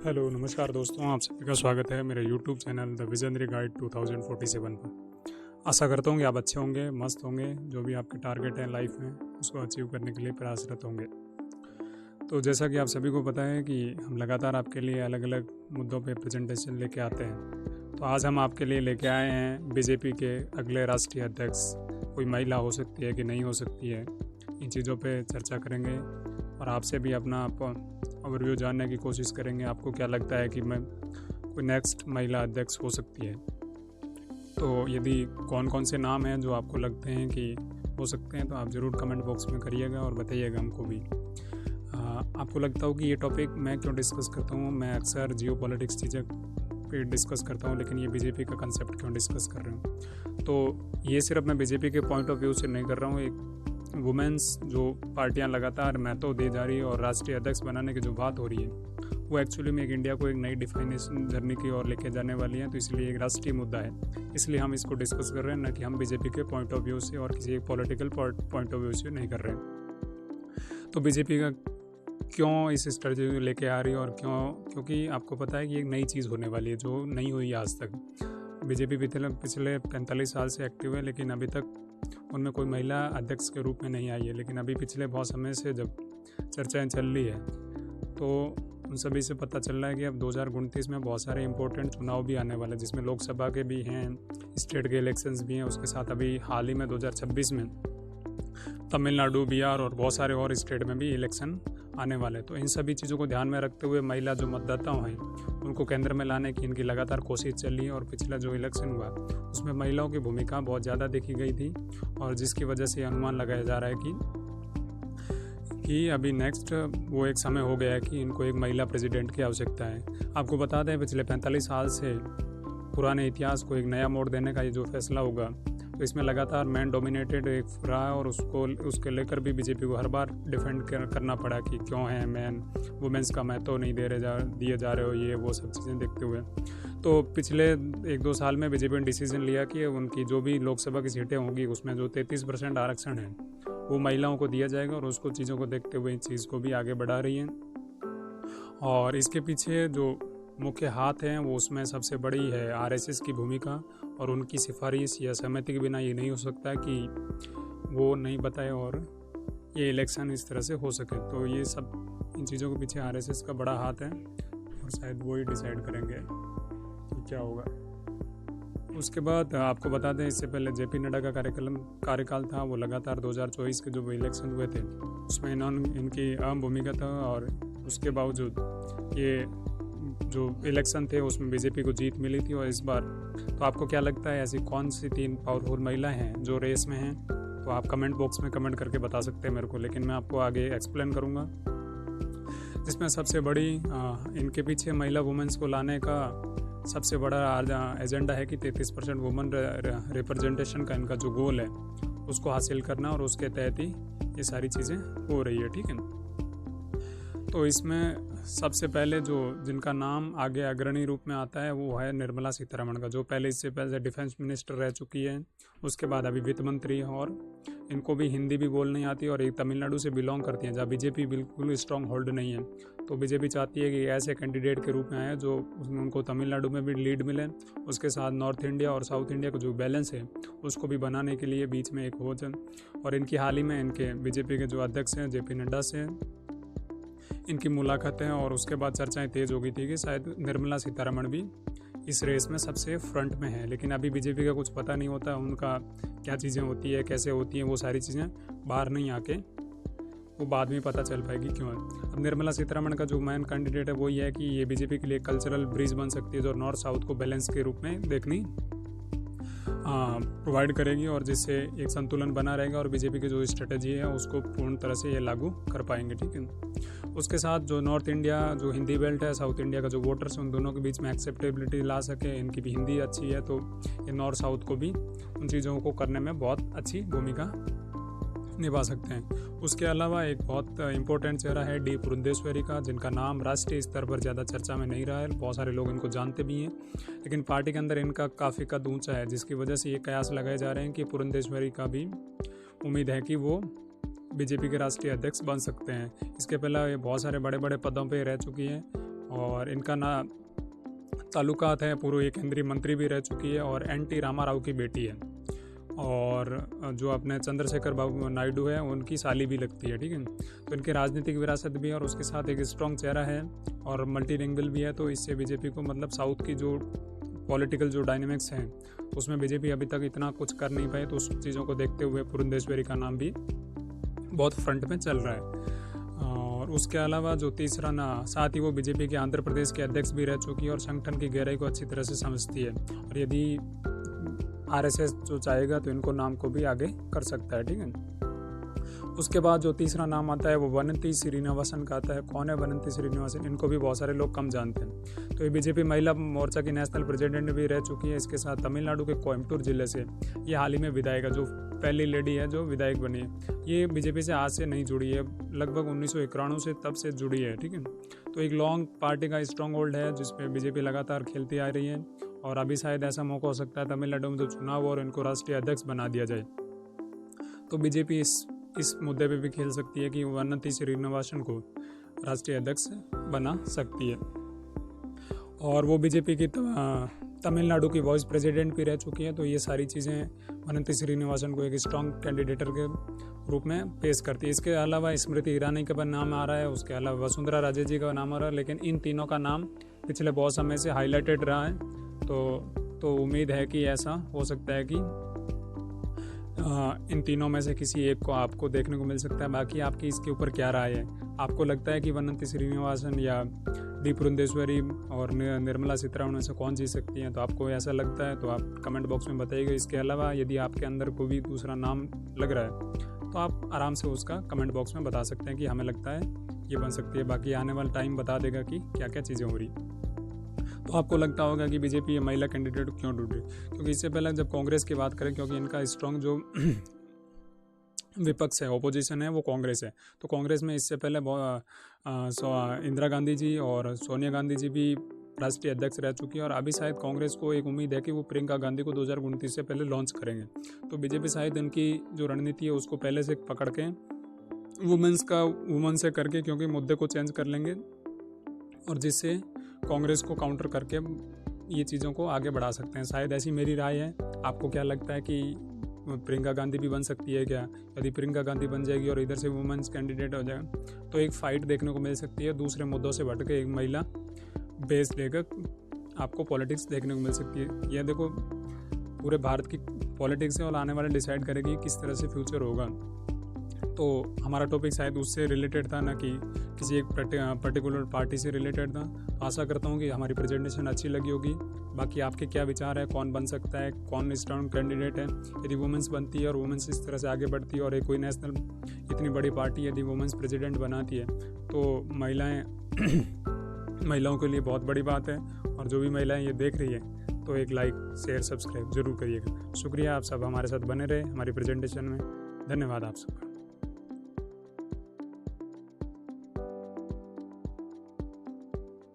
Hello नमस्कार दोस्तों, आप सभी का स्वागत है मेरे YouTube channel the visionary guide 2047 पर। आशा करता हूँ कि आप अच्छे होंगे, मस्त होंगे, जो भी आपके टारगेट हैं लाइफ में उसको अचीव करने के लिए प्रयासरत होंगे। तो जैसा कि आप सभी को पता है कि हम लगातार आपके लिए अलग अलग मुद्दों पे प्रेजेंटेशन लेके आते हैं। तो आज हम आपके लिए लेके आए हैं बीजेपी के अगले राष्ट्रीय अध्यक्ष कोई महिला हो सकती है कि नहीं हो सकती है, इन चीज़ों पे चर्चा करेंगे और आपसे भी अपना ओवरव्यू जानने की कोशिश करेंगे। आपको क्या लगता है कि मैं कोई नेक्स्ट महिला अध्यक्ष हो सकती है? तो यदि कौन कौन से नाम हैं जो आपको लगते हैं कि हो सकते हैं तो आप ज़रूर कमेंट बॉक्स में करिएगा और बताइएगा हमको भी। आपको लगता हो कि ये टॉपिक मैं क्यों डिस्कस करता हूँ? मैं अक्सर जियो पॉलिटिक्स चीज़ें पे डिस्कस करता हूँ, लेकिन ये बीजेपी का कंसेप्ट क्यों डिस्कस कर रहा हूँ? तो ये सिर्फ मैं बीजेपी के पॉइंट ऑफ व्यू से नहीं कर रहा हूँ। एक वुमेंस जो पार्टियां लगातार महत्व दे जा रही है और राष्ट्रीय अध्यक्ष बनाने की जो बात हो रही है वो एक्चुअली में एक इंडिया को एक नई डिफाइनेशन जर्नी की ओर लेके जाने वाली है। तो इसलिए एक राष्ट्रीय मुद्दा है, इसलिए हम इसको डिस्कस कर रहे हैं, न कि हम बीजेपी के पॉइंट ऑफ व्यू से और किसी एक पॉलिटिकल पॉइंट ऑफ व्यू से नहीं कर रहे हैं। तो बीजेपी का क्यों इस स्ट्रेटजी लेके आ रही है और क्योंकि आपको पता है कि एक नई चीज़ होने वाली है जो नहीं हुई आज तक। बीजेपी पिछले 45 साल से एक्टिव है, लेकिन अभी तक उनमें कोई महिला अध्यक्ष के रूप में नहीं आई है। लेकिन अभी पिछले बहुत समय से जब चर्चाएं चल रही है तो उन सभी से पता चल रहा है कि अब 2029 में बहुत सारे इंपॉर्टेंट चुनाव भी आने वाले हैं, जिसमें लोकसभा के भी हैं, स्टेट के इलेक्शंस भी हैं। उसके साथ अभी हाल ही में 2026 में तमिलनाडु, बिहार और बहुत सारे और स्टेट में भी इलेक्शन आने वाले। तो इन सभी चीज़ों को ध्यान में रखते हुए महिला जो मतदाता हैं उनको केंद्र में लाने की इनकी लगातार कोशिश चल रही है। और पिछला जो इलेक्शन हुआ उसमें महिलाओं की भूमिका बहुत ज़्यादा देखी गई थी, और जिसकी वजह से अनुमान लगाया जा रहा है कि अभी नेक्स्ट वो एक समय हो गया है कि इनको एक महिला प्रेसिडेंट की आवश्यकता है। आपको बता दें, पिछले 45 साल से पुराने इतिहास को एक नया मोड़ देने का ये जो फैसला होगा, तो इसमें लगातार मैन डोमिनेटेड एक रहा है और उसके लेकर भी बीजेपी को हर बार डिफेंड करना पड़ा कि क्यों है मैन, वुमेंस का महत्व नहीं दिए जा रहे हो, ये वो सब चीज़ें देखते हुए। तो पिछले 1-2 साल में बीजेपी ने डिसीजन लिया कि उनकी जो भी लोकसभा की सीटें होंगी उसमें जो 33% आरक्षण है वो महिलाओं को दिया जाएगा, और उसको चीज़ों को देखते हुए इस चीज़ को भी आगे बढ़ा रही हैं। और इसके पीछे जो मुख्य हाथ हैं वो उसमें सबसे बड़ी है आरएसएस की भूमिका, और उनकी सिफारिश या सहमति के बिना ये नहीं हो सकता कि वो नहीं बताए और ये इलेक्शन इस तरह से हो सके। तो ये सब इन चीज़ों के पीछे आरएसएस का बड़ा हाथ है, और शायद वो ही डिसाइड करेंगे कि क्या होगा। उसके बाद आपको बता दें, इससे पहले जेपी नड्डा का कार्यकाल था, वो लगातार 2024 के जो इलेक्शन हुए थे उसमें इनकी अहम भूमिका था, और उसके बावजूद ये जो इलेक्शन थे उसमें बीजेपी को जीत मिली थी। और इस बार तो आपको क्या लगता है, ऐसी कौन सी 3 पावरफुल महिलाएं हैं जो रेस में हैं? तो आप कमेंट बॉक्स में कमेंट करके बता सकते हैं मेरे को, लेकिन मैं आपको आगे एक्सप्लेन करूंगा। जिसमें सबसे बड़ी इनके पीछे महिला वुमेंस को लाने का सबसे बड़ा एजेंडा है कि 33% वुमेन रिप्रेजेंटेशन का इनका जो गोल है उसको हासिल करना, और उसके तहत ही ये सारी चीज़ें हो रही है, ठीक है। तो इसमें सबसे पहले जो जिनका नाम आगे अग्रणी रूप में आता है वो है निर्मला सीतारमण का, जो इससे पहले डिफेंस मिनिस्टर रह चुकी है। उसके बाद अभी वित्त मंत्री है, और इनको भी हिंदी भी बोलनी आती है, और एक तमिलनाडु से बिलोंग करती हैं जहाँ बीजेपी बिल्कुल स्ट्रॉन्ग होल्ड नहीं है। तो बीजेपी चाहती है कि ऐसे कैंडिडेट के रूप में आए जो उनको तमिलनाडु में भी लीड मिले, उसके साथ नॉर्थ इंडिया और साउथ इंडिया का जो बैलेंस है उसको भी बनाने के लिए बीच में एक हो जन। और इनकी हाल ही में इनके बीजेपी के जो अध्यक्ष हैं जेपी नड्डा से इनकी मुलाकातें, और उसके बाद चर्चाएं तेज हो गई थी कि शायद निर्मला सीतारमण भी इस रेस में सबसे फ्रंट में है। लेकिन अभी बीजेपी का कुछ पता नहीं होता, उनका क्या चीज़ें होती है, कैसे होती हैं, वो सारी चीज़ें बाहर नहीं आके वो बाद में पता चल पाएगी क्यों है। अब निर्मला सीतारमण का जो मेन कैंडिडेट है वो ये है कि ये बीजेपी के लिए कल्चरल ब्रिज बन सकती है, जो नॉर्थ साउथ को बैलेंस के रूप में देखनी प्रोवाइड करेगी, और जिससे एक संतुलन बना रहेगा, और बीजेपी की जो स्ट्रेटजी है उसको पूर्ण तरह से ये लागू कर पाएंगे, ठीक है। उसके साथ जो नॉर्थ इंडिया जो हिंदी बेल्ट है, साउथ इंडिया का जो वोटर्स हैं, उन दोनों के बीच में एक्सेप्टेबिलिटी ला सके, इनकी भी हिंदी अच्छी है, तो ये नॉर्थ साउथ को भी उन चीज़ों को करने में बहुत अच्छी भूमिका निभा सकते हैं। उसके अलावा एक बहुत इंपॉर्टेंट चेहरा है डी पुरंदेश्वरी का, जिनका नाम राष्ट्रीय स्तर पर ज़्यादा चर्चा में नहीं रहा है, बहुत सारे लोग इनको जानते भी हैं, लेकिन पार्टी के अंदर इनका काफ़ी कद ऊंचा है, जिसकी वजह से ये कयास लगाए जा रहे हैं कि पुरंदेश्वरी का भी उम्मीद है कि वो बीजेपी के राष्ट्रीय अध्यक्ष बन सकते हैं। इसके पहले ये बहुत सारे बड़े बड़े पदों पर रह चुकी हैं, और इनका ना ताल्लुकात है, पूर्व ये केंद्रीय मंत्री भी रह चुकी है और एन.टी. रामाराव की बेटी है, और जो अपने चंद्रशेखर बाबू नायडू है उनकी साली भी लगती है, ठीक है। तो इनकी राजनीतिक विरासत भी है और उसके साथ एक स्ट्रॉन्ग चेहरा है और मल्टीलिंगुअल भी है। तो इससे बीजेपी को मतलब साउथ की जो पॉलिटिकल जो डायनेमिक्स हैं उसमें बीजेपी अभी तक इतना कुछ कर नहीं पाई, तो उस चीज़ों को देखते हुए पुरंदेश्वरी का नाम भी बहुत फ्रंट में चल रहा है। और उसके अलावा जो तीसरा ना, साथ ही वो बीजेपी के आंध्र प्रदेश के अध्यक्ष भी रह चुकी है और संगठन की गहराई को अच्छी तरह से समझती है, और यदि आरएसएस जो चाहेगा तो इनको नाम को भी आगे कर सकता है, ठीक है। उसके बाद जो तीसरा नाम आता है वो वनंती श्रीनिवासन का आता है। कौन है वनंती श्रीनिवासन? इनको भी बहुत सारे लोग कम जानते हैं। तो ये बीजेपी महिला मोर्चा की नेशनल प्रेसिडेंट भी रह चुकी है। इसके साथ तमिलनाडु के कोयम्बटूर जिले से ये हाल ही में विधायक है, जो पहली लेडी है जो विधायक बनी है। ये बीजेपी से आज से नहीं जुड़ी है, लगभग 1991 से तब से जुड़ी है, ठीक है। तो एक लॉन्ग पार्टी का स्ट्रॉन्ग होल्ड है जिसपे बीजेपी लगातार खेलती आ रही है, और अभी शायद ऐसा मौका हो सकता है तमिलनाडु में जो चुनाव और इनको राष्ट्रीय अध्यक्ष बना दिया जाए तो बीजेपी इस मुद्दे पे भी खेल सकती है कि वनंती श्रीनिवासन को राष्ट्रीय अध्यक्ष बना सकती है। और वो बीजेपी की तमिलनाडु की वाइस प्रेसिडेंट भी रह चुकी है। तो ये सारी चीज़ें वनंती श्रीनिवासन को एक स्ट्रॉन्ग कैंडिडेटर के रूप में पेश करती है। इसके अलावा स्मृति ईरानी का नाम आ रहा है, उसके अलावा वसुंधरा राजे जी का नाम आ रहा है, लेकिन इन तीनों का नाम पिछले बहुत समय से हाईलाइटेड रहा है। तो उम्मीद है कि ऐसा हो सकता है कि इन तीनों में से किसी एक को आपको देखने को मिल सकता है। बाकी आपकी इसके ऊपर क्या राय है? आपको लगता है कि वनंती श्रीनिवासन या डी पुरंदेश्वरी और निर्मला सीतारमण में से कौन जीत सकती हैं? तो आपको ऐसा लगता है तो आप कमेंट बॉक्स में बताइएगा। इसके अलावा यदि आपके अंदर कोई भी दूसरा नाम लग रहा है तो आप आराम से उसका कमेंट बॉक्स में बता सकते हैं कि हमें लगता है ये बन सकती है। बाकी आने वाला टाइम बता देगा कि क्या क्या चीज़ें हो रही। तो आपको लगता होगा कि बीजेपी ये महिला कैंडिडेट क्यों ढूंढ रही? क्योंकि इससे पहले जब कांग्रेस की बात करें, क्योंकि इनका स्ट्रॉन्ग जो विपक्ष है, ओपोजिशन है, वो कांग्रेस है। तो कांग्रेस में इससे पहले इंदिरा गांधी जी और सोनिया गांधी जी भी राष्ट्रीय अध्यक्ष रह चुकी है, और अभी शायद कांग्रेस को एक उम्मीद है कि वो प्रियंका गांधी को 2029 से पहले लॉन्च करेंगे। तो बीजेपी शायद इनकी जो रणनीति है उसको पहले से पकड़ के वुमेन से करके, क्योंकि मुद्दे को चेंज कर लेंगे, और जिससे कांग्रेस को काउंटर करके ये चीज़ों को आगे बढ़ा सकते हैं। शायद ऐसी मेरी राय है। आपको क्या लगता है कि प्रियंका गांधी भी बन सकती है क्या? यदि प्रियंका गांधी बन जाएगी और इधर से वुमेन्स कैंडिडेट हो जाएगा तो एक फाइट देखने को मिल सकती है। दूसरे मुद्दों से भटक के एक महिला बेस लेकर आपको पॉलिटिक्स देखने को मिल सकती है। यह देखो, पूरे भारत की पॉलिटिक्स है और आने वाले डिसाइड करेगी किस तरह से फ्यूचर होगा। तो हमारा टॉपिक शायद उससे रिलेटेड था, ना कि किसी एक पर्टिकुलर पार्टी से रिलेटेड था। आशा करता हूँ कि हमारी प्रेजेंटेशन अच्छी लगी होगी। बाकी आपके क्या विचार है, कौन बन सकता है, कौन स्ट्रॉन्ग कैंडिडेट है? यदि वुमेन्स बनती है और वुमेन्स इस तरह से आगे बढ़ती है और एक कोई नेशनल इतनी बड़ी पार्टी यदि वुमेन्स प्रेसिडेंट बनाती है तो महिलाओं के लिए बहुत बड़ी बात है। और जो भी महिलाएं ये देख रही है तो एक लाइक, शेयर, सब्सक्राइब जरूर करिएगा। शुक्रिया, आप सब हमारे साथ बने रहे हमारी प्रेजेंटेशन में। धन्यवाद आप सबका।